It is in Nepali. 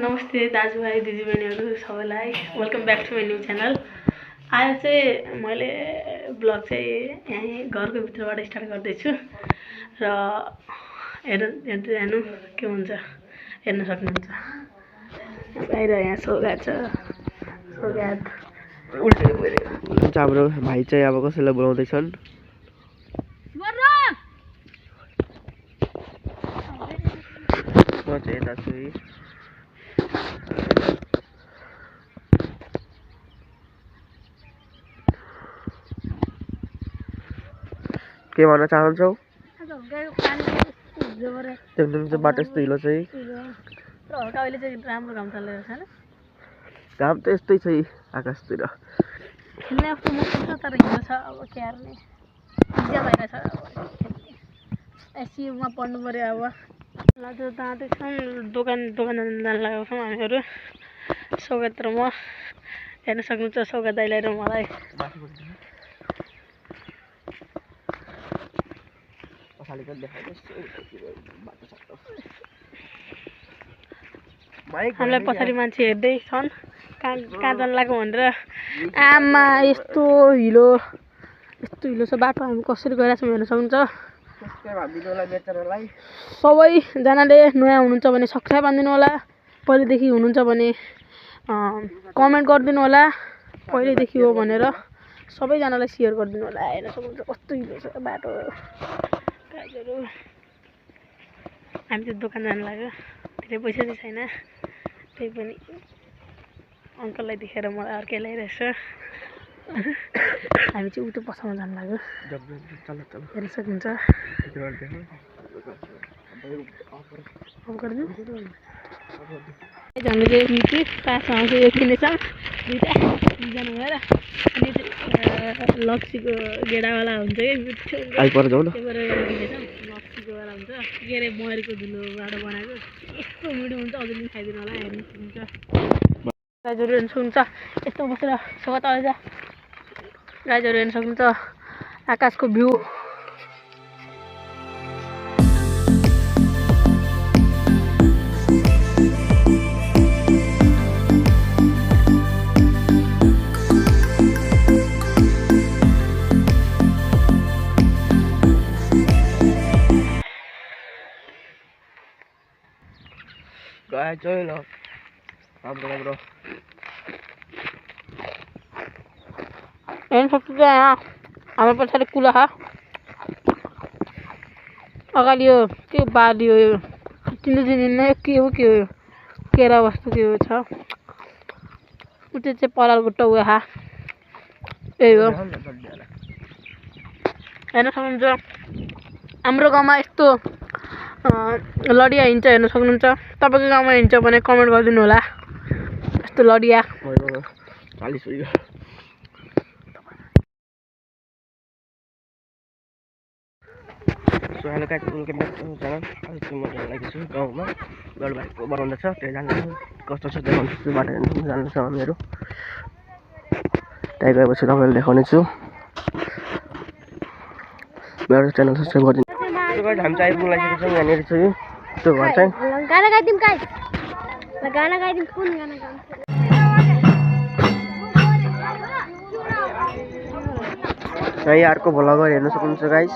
नमस्ते दाजुभाइ दिदीबहिनीहरू सबैलाई welcome back to my new channel. आज चाहिँ मैले ब्लग चाहिँ यहीँ घरको भित्रबाट स्टार्ट गर्दैछु र हेर्नु के हुन्छ हेर्न सक्नुहुन्छ। बाहिर यहाँ सौगात छ, सौगात उल्टे गयो। हाम्रो भाइ चाहिँ अब कसैलाई बोलाउँदैछन्। म चाहिँ यता छु। के भन्न चाहन्छौ? एकदम बाटो यस्तो हिलो चाहिँ अहिले चाहिँ राम्रो घाम चलिरहेको छ। घाम त यस्तै छ आकाशतिर। खेल्ने आफ्नो मौसम छ तर हिलो छ। अब के हार्ने मजा बाहिर छ। एसयुमा पढ्नु पर्यो। अब लाजु जाँदैछौँ दोकान जान लागेको छौँ हामीहरू। सौगात र म हेर्न सक्नुहुन्छ। सौगात दाइलाई र मलाई हामीलाई पछाडि मान्छे हेर्दै छन् कहाँ जान लाग्यो भनेर। आमा यस्तो हिलो छ बाटो। हामी कसरी गइरहेको छौँ हेर्न सक्नुहुन्छ। सबैजनाले नयाँ हुनुहुन्छ भने सब्सक्राइब हानिदिनु होला। पहिलेदेखि हुनुहुन्छ भने कमेन्ट गरिदिनु होला पहिलेदेखि हो भनेर। सबैजनालाई सेयर गरिदिनु होला। हेर्न सक्नुहुन्छ कस्तो हिलो छ बाटो। गाइजहरू हामी चाहिँ दोकान जानु लाग्यो। धेरै पैसा चाहिँ छैन, त्यही पनि अङ्कललाई देखेर मलाई अर्कै ल्याइरहेछ। हामी चाहिँ उतो पसलमा जानु लाग्यो। हेर्न सक्नुहुन्छ। हामी चाहिँ मिठी पासँग चाहिँ यो किनेछौँ दुईजना भएर। अनि लक्सीको गेडावाला हुन्छ कि मिठो आइपर जाउँ न। किनेछौँ लक्सीको वाला हुन्छ के अरे मरीको धुलोबाट बनाएको यस्तो मिठो हुन्छ। अझै पनि खाइदिनु होला। हेर्नु सक्नुहुन्छ गाइजहरू हेर्नु सक्नुहुन्छ। यस्तो बसेर सौगात आउँछ। गाइजहरू हेर्नु सक्नुहुन्छ आकाशको भ्यू। राम्रो हेर्नु सक्नुहुन्छ यहाँ हाम्रो पछाडि कुला छ। अगाडि यो के बाली हो यो चिन्दिनँ के हो केरा वस्तु के हो छ। उति चाहिँ परालको टाउ खा यही हो। हेर्न सक्नुहुन्छ हाम्रो गाउँमा यस्तो लडिया हिँड्छ। हेर्न सक्नुहुन्छ। तपाईँको गाउँमा हिँड्छ भने कमेन्ट गरिदिनु होला। यस्तो लडिया hello guys, welcome back to channel. आज चाहिँ म जानेको छु गाउँमा गडभाइको बनाउँदैछ। त्यहाँ जान्दैछु कस्तो छ देखाउनु छु। बाटो जान्दैछ हामीहरू। त्यहाँ गएपछि तपाईँलाई देखाउने छु। मेरो च्यानल सब्सक्राइब गरिदिनु। हामी चाहिँ आइपुगिसकेको छौँ। यहाँनिर चाहिँ त्यो घर चाहिँ यही अर्को भ्लगर हेर्न सक्नुहुन्छ गाइस।